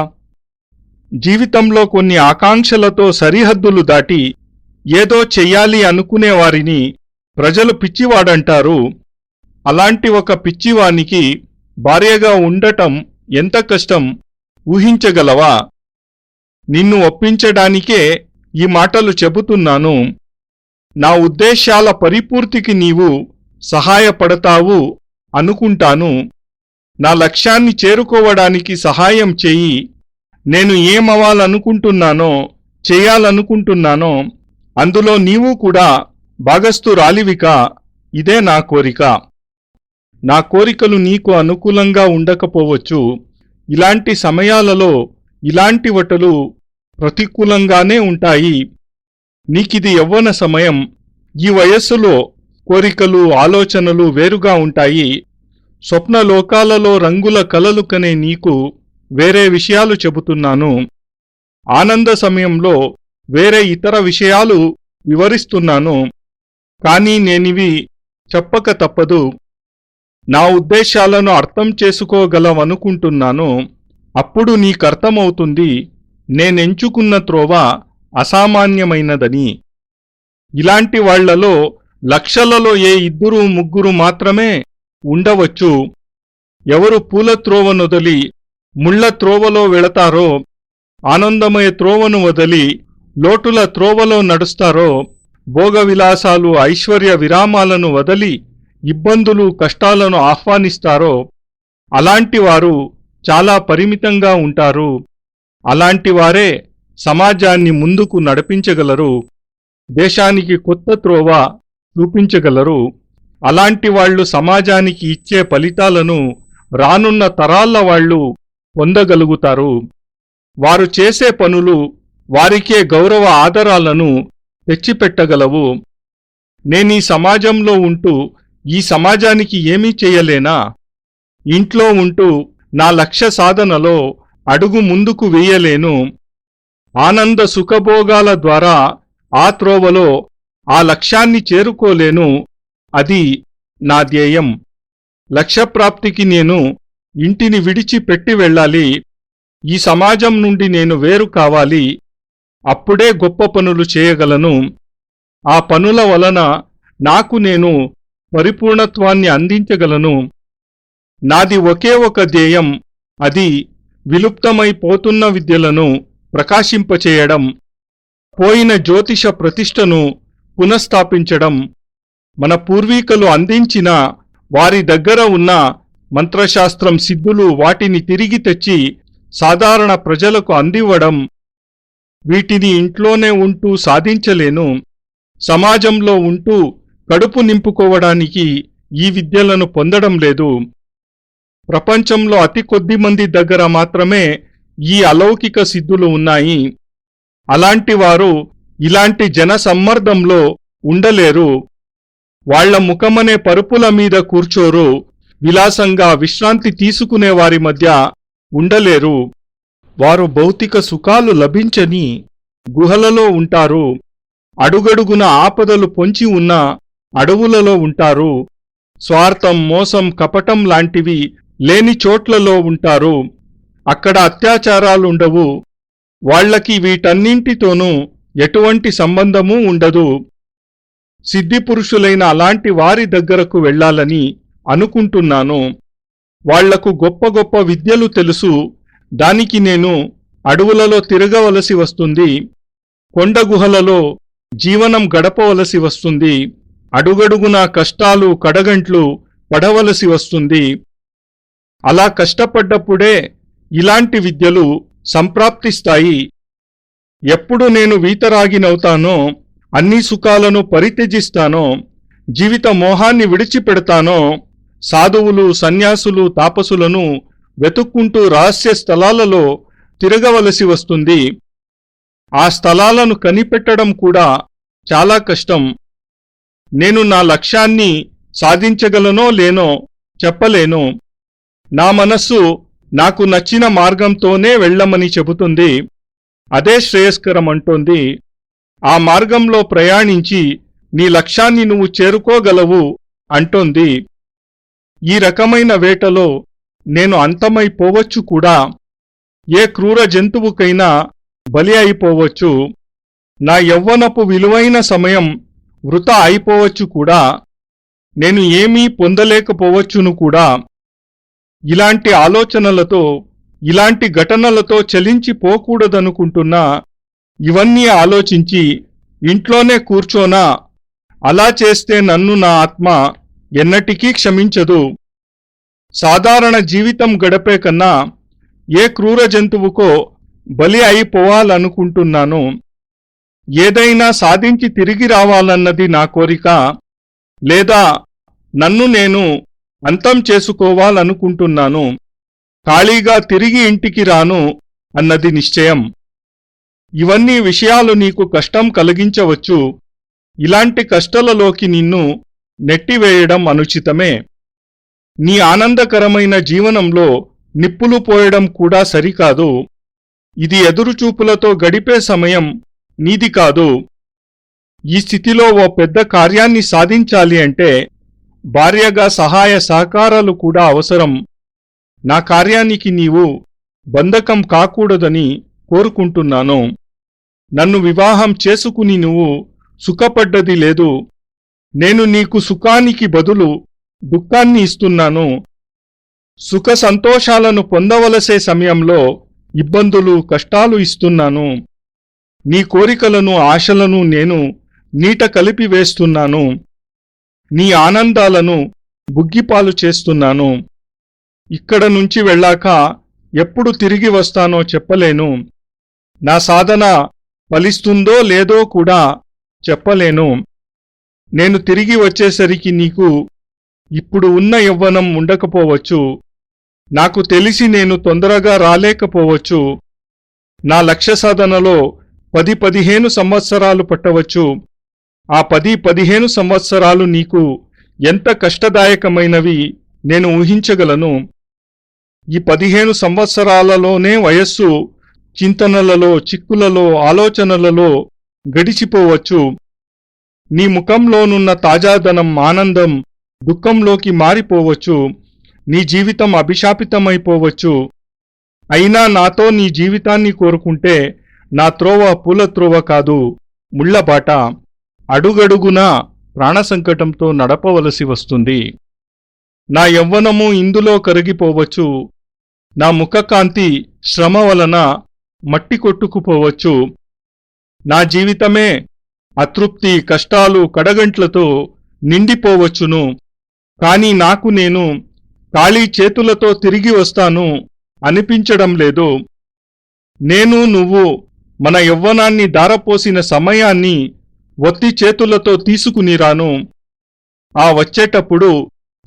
జీవితంలో కొన్ని ఆకాంక్షలతో సరిహద్దులు దాటి ఏదో చెయ్యాలి అనుకునేవారిని ప్రజలు పిచ్చివాడంటారు. అలాంటి ఒక పిచ్చివానికి భార్యగా ఉండటం ఎంత కష్టం ఊహించగలవా? నిన్ను ఒప్పించడానికే ఈ మాటలు చెబుతున్నాను. నా ఉద్దేశాల పరిపూర్తికి నీవు సహాయపడతావు అనుకుంటాను. నా లక్ష్యాన్ని చేరుకోవడానికి సహాయం చెయ్యి. నేను ఏమవ్వాలనుకుంటున్నానో, చేయాలనుకుంటున్నానో అందులో నీవు కూడా భాగస్థురాలివిక. ఇదే నా కోరిక. నా కోరికలు నీకు అనుకూలంగా ఉండకపోవచ్చు. ఇలాంటి సమయాలలో ఇలాంటి వటలు ప్రతికూలంగానే ఉంటాయి. నీకిది యవ్వన సమయం. ఈ వయస్సులో కోరికలు, ఆలోచనలు వేరుగా ఉంటాయి. స్వప్నలోకాలలో రంగుల కలలు కనే నీకు వేరే విషయాలు చెబుతున్నాను. ఆనంద సమయంలో వేరే ఇతర విషయాలు వివరిస్తున్నాను. కానీ నేనివి చెప్పక తప్పదు. నా ఉద్దేశాలను అర్థం చేసుకోగలవనుకుంటున్నాను. అప్పుడు నీకర్థమవుతుంది నేనెంచుకున్న త్రోవ అసామాన్యమైనదని. ఇలాంటి వాళ్లలో లక్షలలో ఏ 2-3 మాత్రమే ఉండవచ్చు. ఎవరు పూల త్రోవను వదిలి ముళ్ల త్రోవలో వెళతారో, ఆనందమయ త్రోవను వదిలి లోటుల త్రోవలో నడుస్తారో, భోగవిలాసాలు, ఐశ్వర్య విరామాలను వదిలి ఇబ్బందులు, కష్టాలను ఆహ్వానిస్తారో అలాంటివారు చాలా పరిమితంగా ఉంటారు. అలాంటివారే సమాజాన్ని ముందుకు నడిపించగలరు, దేశానికి కొత్త త్రోవ చూపించగలరు. అలాంటి వాళ్లు సమాజానికి ఇచ్చే ఫలితాలను రానున్న తరాల వాళ్లు పొందగలుగుతారు. వారు చేసే పనులు వారికే గౌరవ ఆదరాలను తెచ్చిపెట్టగలవు. నేనీ సమాజంలో ఉంటూ ఈ సమాజానికి ఏమీ చేయలేనా? ఇంట్లో ఉంటూ నా లక్ష్య సాధనలో అడుగు ముందుకు వేయలేను. ఆనంద సుఖభోగాల ద్వారా ఆ త్రోవలో ఆ లక్ష్యాన్ని చేరుకోలేను. అది నా ధ్యేయం. లక్ష్యప్రాప్తికి నేను ఇంటిని విడిచిపెట్టి వెళ్ళాలి. ఈ సమాజం నుండి నేను వేరు కావాలి. అప్పుడే గొప్ప పనులు చేయగలను. ఆ పనుల వలన నాకు నేను పరిపూర్ణత్వాన్ని అందించగలను. నాది ఒకే ఒక ధ్యేయం. అది విలుప్తమైపోతున్న విద్యలను ప్రకాశింపచేయడం, పోయిన జ్యోతిష ప్రతిష్టను పునఃస్థాపించడం. మన పూర్వీకులు అందించిన వారి దగ్గర ఉన్న మంత్రశాస్త్రం, సిద్ధులు వాటిని తిరిగి తెచ్చి సాధారణ ప్రజలకు అందివ్వడం. వీటిని ఇంట్లోనే ఉంటూ సాధించలేను. సమాజంలో ఉంటూ కడుపు నింపుకోవడానికి ఈ విద్యలను పొందడం లేదు. ప్రపంచంలో అతి కొద్ది మంది దగ్గర మాత్రమే ఈ అలౌకిక సిద్ధులు ఉన్నాయి. అలాంటి వారు ఇలాంటి జన సమ్మర్దంలో ఉండలేరు. వాళ్ల ముఖమనే పరుపుల మీద కూర్చోరు. విలాసంగా విశ్రాంతి తీసుకునే వారి మధ్య ఉండలేరు. వారు భౌతిక సుఖాలు లభించని గుహలలో ఉంటారు. అడుగడుగున ఆపదలు పొంచి ఉన్న అడవులలో ఉంటారు. స్వార్థం, మోసం, కపటం లాంటివి లేని చోట్లలో ఉంటారు. అక్కడ అత్యాచారాలుండవు. వాళ్లకి వీటన్నింటితోనూ ఎటువంటి సంబంధమూ ఉండదు. సిద్ధిపురుషులైన అలాంటి వారి దగ్గరకు వెళ్లాలని అనుకుంటున్నాను. వాళ్లకు గొప్ప గొప్ప విద్యలు తెలుసు. దానికి నేను అడవులలో తిరగవలసి వస్తుంది. కొండగుహలలో జీవనం గడపవలసి వస్తుంది. అడుగడుగునా కష్టాలు, కడగంట్లు పడవలసి వస్తుంది. అలా కష్టపడ్డప్పుడే ఇలాంటి విద్యలు సంప్రాప్తిస్తాయి. ఎప్పుడు నేను వీతరాగినవుతానో, అన్ని సుఖాలను పరిత్యజిస్తానో, జీవిత మోహాన్ని విడిచిపెడతానో, సాధువులు, సన్యాసులు, తాపసులను వెతుక్కుంటూ రహస్య స్థలాలలో తిరగవలసి వస్తుంది. ఆ స్థలాలను కనిపెట్టడం కూడా చాలా కష్టం. నేను నా లక్ష్యాన్ని సాధించగలనో లేనో చెప్పలేను. నా మనస్సు నాకు నచ్చిన మార్గంతోనే వెళ్ళమని చెబుతుంది. అదే శ్రేయస్కరం అంటోంది. ఆ మార్గంలో ప్రయాణించి నీ లక్ష్యాన్ని నువ్వు చేరుకోగలవు అంటోంది. ఈ రకమైన వేటలో నేను అంతమైపోవచ్చు కూడా. ఏ క్రూర జంతువుకైనా బలి అయిపోవచ్చు. నా యవ్వనపు విలువైన సమయం వృథా అయిపోవచ్చు కూడా, నేను ఏమీ పొందలేకపోవచ్చును కూడా. ఇలాంటి ఆలోచనలతో, ఇలాంటి ఘటనలతో చలించిపోకూడదనుకుంటున్నా. ఇవన్నీ ఆలోచించి ఇంట్లోనే కూర్చోనా? అలా చేస్తే నన్ను నా ఆత్మ ఎన్నటికీ క్షమించదు. సాధారణ జీవితం గడిపే కన్నా ఏ క్రూర జంతువుకో బలి అయిపోవాలనుకుంటున్నాను. ఏదైనా సాధించి తిరిగి రావాలన్నది నా కోరిక, లేదా నన్ను నేను అంతం చేసుకోవాలనుకుంటున్నాను. ఖాళీగా తిరిగి ఇంటికి రాను అన్నది నిశ్చయం. ఇవన్నీ విషయాలు నీకు కష్టం కలిగించవచ్చు. ఇలాంటి కష్టాలలోకి నిన్ను నెట్టివేయడం అనుచితమే. నీ ఆనందకరమైన జీవనంలో నిప్పులు పోయడం కూడా సరికాదు. ఇది ఎదురుచూపులతో గడిపే సమయం నీది కాదు. ఈ స్థితిలో ఓ పెద్ద కార్యాన్ని సాధించాలి అంటే భార్యగా సహాయ సహకారాలు కూడా అవసరం. నా కార్యానికి నీవు బంధకం కాకూడదని కోరుకుంటున్నాను. నన్ను వివాహం చేసుకుని నువ్వు సుఖపడ్డది లేదు. నేను నీకు సుఖానికి బదులు దుఃఖాన్ని ఇస్తున్నాను. సుఖ సంతోషాలను పొందవలసే సమయంలో ఇబ్బందులు, కష్టాలు ఇస్తున్నాను. నీ కోరికలను, ఆశలను నేను నీట కలిపి వేస్తున్నాను. నీ ఆనందాలను బుగ్గిపాలు చేస్తున్నాను. ఇక్కడ నుంచి వెళ్ళాక ఎప్పుడు తిరిగి వస్తానో చెప్పలేను. నా సాధన ఫలిస్తుందో లేదో కూడా చెప్పలేను. నేను తిరిగి వచ్చేసరికి నీకు ఇప్పుడు ఉన్న యవ్వనం ఉండకపోవచ్చు. నాకు తెలిసి నేను తొందరగా రాలేకపోవచ్చు. నా లక్ష్య సాధనలో 10-15 సంవత్సరాలు పట్టవచ్చు. ఆ 10-15 సంవత్సరాలు నీకు ఎంత కష్టదాయకమైనవి నేను ఊహించగలను. ఈ 15 సంవత్సరాలలోనే వయస్సు చింతనలలో, చిక్కులలో, ఆలోచనలలో గడిచిపోవచ్చు. నీ ముఖంలోనున్న తాజాదనం, ఆనందం దుఃఖంలోకి మారిపోవచ్చు. నీ జీవితం అభిశాపితమైపోవచ్చు. అయినా నాతో నీ జీవితాన్ని కోరుకుంటే నా త్రోవ పూల త్రోవ కాదు, ముళ్లబాట. అడుగడుగునా ప్రాణసంకటంతో నడపవలసి వస్తుంది. నా యవ్వనము ఇందులో కరిగిపోవచ్చు. నా ముఖకాంతి శ్రమ వలన మట్టి కొట్టుకుపోవచ్చు. నా జీవితమే అతృప్తి, కష్టాలు, కడగంట్లతో నిండిపోవచ్చును. కాని నాకు నేను ఖాళీ చేతులతో తిరిగి వస్తాను అనిపించడం లేదు. నేను నువ్వు మన యవ్వనాన్ని దారపోసిన సమయాన్ని ఒత్తి చేతులతో తీసుకుని రాను. ఆ వచ్చేటప్పుడు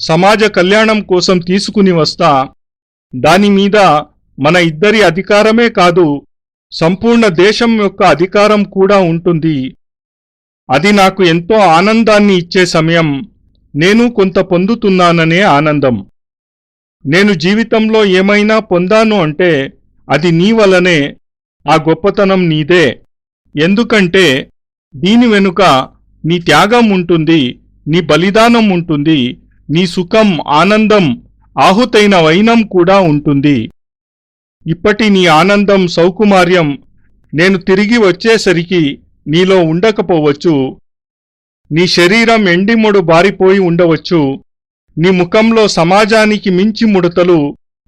సమాజ కళ్యాణం కోసం తీసుకుని వస్తా. దానిమీద మన ఇద్దరి అధికారమే కాదు, సంపూర్ణ దేశం యొక్క అధికారం కూడా ఉంటుంది. అది నాకు ఎంతో ఆనందాన్ని ఇచ్చే సమయం. నేను కొంత పొందుతున్నాననే ఆనందం. నేను జీవితంలో ఏమైనా పొందాను అంటే అది నీ వలనే. ఆ గొప్పతనం నీదే. ఎందుకంటే దీని వెనుక నీ త్యాగం ఉంటుంది, నీ బలిదానం ఉంటుంది, నీ సుఖం, ఆనందం, ఆహుతైన వైనం కూడా ఉంటుంది. ఇప్పటి నీ ఆనందం, సౌకుమార్యం నేను తిరిగి వచ్చేసరికి నీలో ఉండకపోవచ్చు. నీ శరీరం ఎండిముడు బారిపోయి ఉండవచ్చు. నీ ముఖంలో సమాజానికి మించి ముడతలు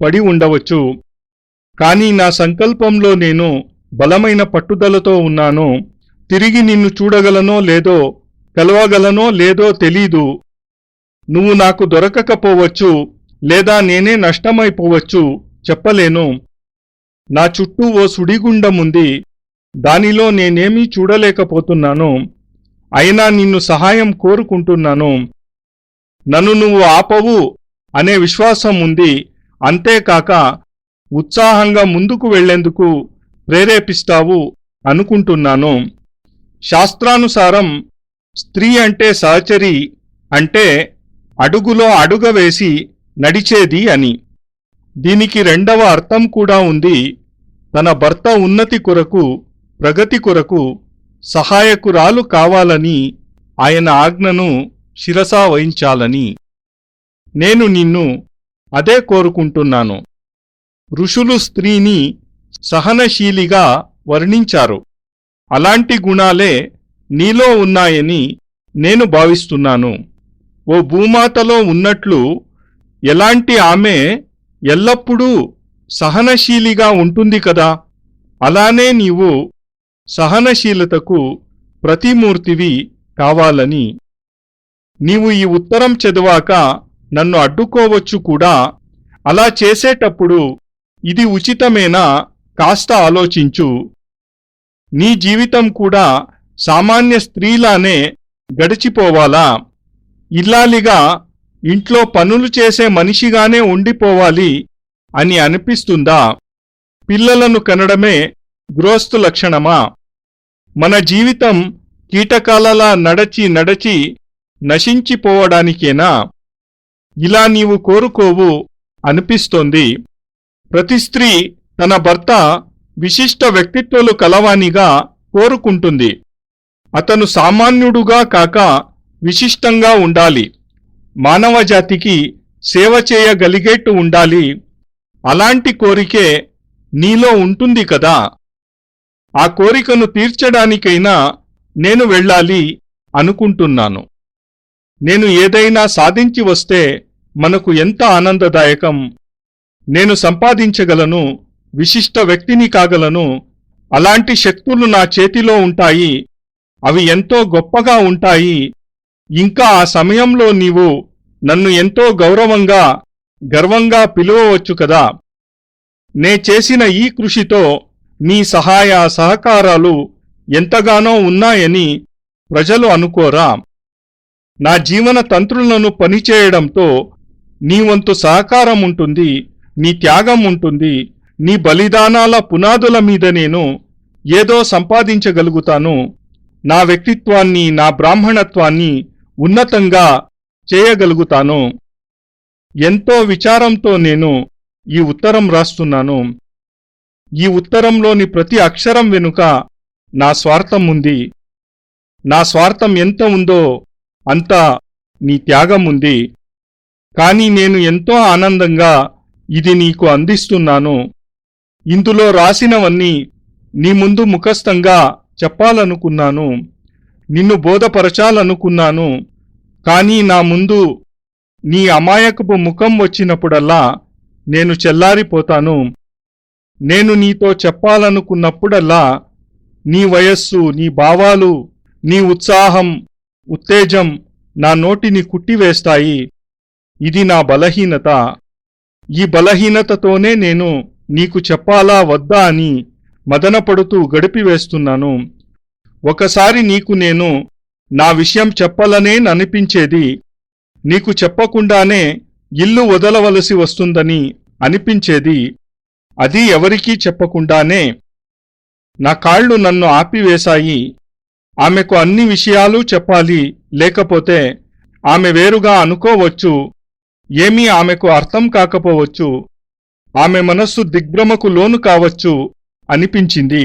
పడి ఉండవచ్చు. కాని నా సంకల్పంలో నేను బలమైన పట్టుదలతో ఉన్నాను. తిరిగి నిన్ను చూడగలనో లేదో, కలవగలనో లేదో తెలీదు. నువ్వు నాకు దొరకకపోవచ్చు, లేదా నేనే నష్టమైపోవచ్చు, చెప్పలేను. నా చుట్టూ ఓ సుడిగుండముంది. దానిలో నేనేమీ చూడలేకపోతున్నాను. అయినా నిన్ను సహాయం కోరుకుంటున్నాను. నన్ను నువ్వు ఆపవు అనే విశ్వాసం ఉంది. అంతేకాక ఉత్సాహంగా ముందుకు వెళ్లేందుకు ప్రేరేపిస్తావు అనుకుంటున్నాను. శాస్త్రానుసారం స్త్రీ అంటే సహచరి, అంటే అడుగులో అడుగ వేసి నడిచేది అని. దీనికి రెండవ అర్థం కూడా ఉంది. తన భర్త ఉన్నతి కొరకు, ప్రగతి కొరకు సహాయకురాలు కావాలని, ఆయన ఆజ్ఞను శిరసా వహించాలని. నేను నిన్ను అదే కోరుకుంటున్నాను. ఋషులు స్త్రీని సహనశీలిగా వర్ణించారు. అలాంటి గుణాలే నీలో ఉన్నాయని నేను భావిస్తున్నాను. ఓ భూమాతలో ఉన్నట్లు ఎలాంటి ఆమె ఎల్లప్పుడూ సహనశీలిగా ఉంటుంది కదా, అలానే నీవు సహనశీలతకు ప్రతిమూర్తివి కావాలని. నీవు ఈ ఉత్తరం చదివాక నన్ను అడ్డుకోవచ్చు కూడా. అలా చేసేటప్పుడు ఇది ఉచితమేనా కాస్త ఆలోచించు. నీ జీవితం కూడా సామాన్య స్త్రీలానే గడిచిపోవాలా? ఇల్లాలిగా ఇంట్లో పనులు చేసే మనిషిగానే ఉండిపోవాలి అని అనిపిస్తుందా? పిల్లలను కనడమే గృహస్థు లక్షణమా? మన జీవితం కీటకాలలా నడచి నశించిపోవడానికేనా? ఇలా నీవు కోరుకోవు అనిపిస్తోంది. ప్రతి స్త్రీ తన భర్త విశిష్ట వ్యక్తిత్వాలు కలవానిగా కోరుకుంటుంది. అతను సామాన్యుడుగా కాక విశిష్టంగా ఉండాలి. మానవజాతికి సేవ చేయగలిగేట్టు ఉండాలి. అలాంటి కోరికే నీలో ఉంటుంది కదా. ఆ కోరికను తీర్చడానికైనా నేను వెళ్ళాలి అనుకుంటున్నాను. నేను ఏదైనా సాధించి వస్తే మనకు ఎంత ఆనందదాయకం. నేను సంపాదించగలను, విశిష్ట వ్యక్తిని కాగలను. అలాంటి శక్తులు నా చేతిలో ఉంటాయి. అవి ఎంతో గొప్పగా ఉంటాయి. ఇంకా ఆ సమయంలో నీవు నన్ను ఎంతో గర్వంగా పిలువవచ్చు కదా. నే చేసిన ఈ కృషితో నీ సహాయ సహకారాలు ఎంతగానో ఉన్నాయని ప్రజలు అనుకోరా? నా జీవన తంత్రులను పనిచేయడంతో నీ వంతు సహకారం ఉంటుంది, నీ త్యాగం ఉంటుంది. నీ బలిదానాల పునాదుల మీద నేను ఏదో సంపాదించగలుగుతాను. నా వ్యక్తిత్వాన్ని, నా బ్రాహ్మణత్వాన్ని ఉన్నతంగా చేయగలుగుతాను. ఎంతో విచారంతో నేను ఈ ఉత్తరం రాస్తున్నాను. ఈ ఉత్తరంలోని ప్రతి అక్షరం వెనుక నా స్వార్థం ఉంది. నా స్వార్థం ఎంత ఉందో అంత నీ త్యాగం ఉంది. కానీ నేను ఎంతో ఆనందంగా ఇది నీకు అందిస్తున్నాను. ఇందులో రాసినవన్నీ నీ ముందు ముఖస్థంగా చెప్పాలనుకున్నాను. నిన్ను బోధపరచాలనుకున్నాను. కానీ నా ముందు నీ అమాయకపు ముఖం వచ్చినప్పుడల్లా నేను చెల్లారిపోతాను. నేను నీతో చెప్పాలనుకున్నప్పుడల్లా నీ వయస్సు, నీ భావాలు, నీ ఉత్సాహం, ఉత్తేజం నా నోటిని కుట్టివేస్తాయి. ఇది నా బలహీనత. ఈ బలహీనతతోనే నేను నీకు చెప్పాలా వద్దా అని మదనపడుతూ గడిపివేస్తున్నాను. ఒకసారి నీకు నేను నా విషయం చెప్పలనేననిపించేది. నీకు చెప్పకుండానే ఇల్లు వదలవలసి వస్తుందని అనిపించేది. అది ఎవరికీ చెప్పకుండానే. నా కాళ్ళు నన్ను ఆపివేశాయి. ఆమెకు అన్ని విషయాలు చెప్పాలి, లేకపోతే ఆమె వేరుగా అనుకోవచ్చు. ఏమీ ఆమెకు అర్థం కాకపోవచ్చు. ఆమె మనస్సు దిగ్భ్రమకు లోను కావచ్చు అనిపించింది.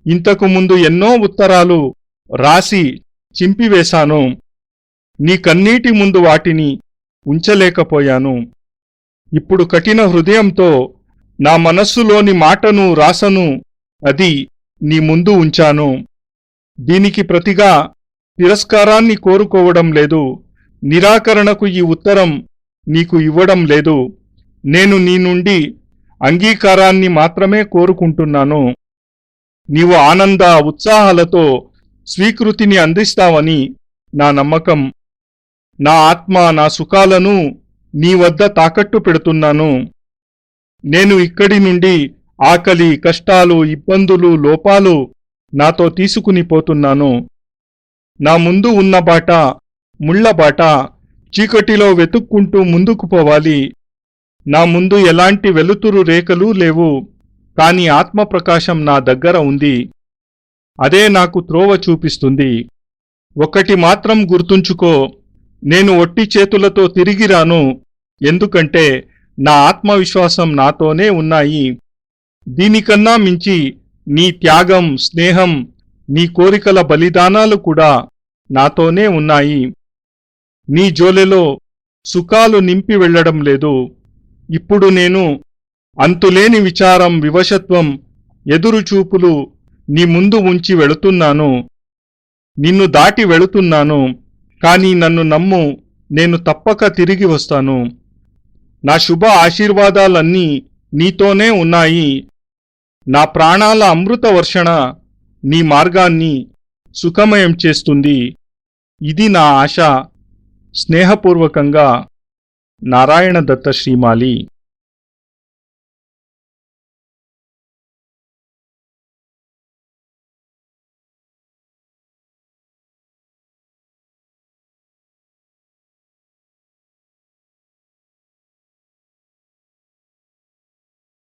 ఇంతకు ముందు ఎన్నో ఉత్తరాలు రాసి చింపివేశాను. నీ కన్నీటి ముందు వాటిని ఉంచలేకపోయాను. ఇప్పుడు కఠిన హృదయంతో నా మనస్సులోని మాటను రాసను, అది నీ ముందు ఉంచాను. దీనికి ప్రతిగా తిరస్కారాన్ని కోరుకోవడం లేదు. నిరాకరణకు ఈ ఉత్తరం నీకు ఇవ్వడం లేదు. నేను నీ నుండి అంగీకారాన్ని మాత్రమే కోరుకుంటున్నాను. నీవు ఆనంద ఉత్సాహాలతో స్వీకృతిని అందిస్తావని నా నమ్మకం. నా ఆత్మ, నా సుఖాలను నీ వద్ద తాకట్టు పెడుతున్నాను. నేను ఇక్కడి నుండి ఆకలి, కష్టాలు, ఇబ్బందులు, లోపాలు నాతో తీసుకుని పోతున్నాను. నా ముందు ఉన్న బాట ముళ్లబాట. చీకటిలో వెతుక్కుంటూ ముందుకు పోవాలి. నా ముందు ఎలాంటి వెలుతురు రేఖలు లేవు. కాని ఆత్మప్రకాశం నా దగ్గర ఉంది. అదే నాకు త్రోవ చూపిస్తుంది. ఒక్కటి మాత్రం గుర్తుంచుకో, నేను ఒట్టి చేతులతో తిరిగి రాను. ఎందుకంటే నా ఆత్మవిశ్వాసం నాతోనే ఉన్నాయి. దీనికన్నా మించి నీ త్యాగం, స్నేహం, నీ కోరికల బలిదానాలు కూడా నాతోనే ఉన్నాయి. నీ జోలెలో సుఖాలు నింపి వెళ్లడం లేదు. ఇప్పుడు నేను అంతులేని విచారం, వివశత్వం, ఎదురుచూపులు నీ ముందు ఉంచి వెళుతున్నాను. నిన్ను దాటి వెళుతున్నాను, కానీ నన్ను నమ్ము, నేను తప్పక తిరిగి వస్తాను. నా శుభ ఆశీర్వాదాలన్నీ నీతోనే ఉన్నాయి. నా ప్రాణాల అమృత వర్షణ నీ మార్గాన్ని సుఖమయం చేస్తుంది. ఇది నా ఆశ. స్నేహపూర్వకంగా నారాయణ దత్త శ్రీమాలి.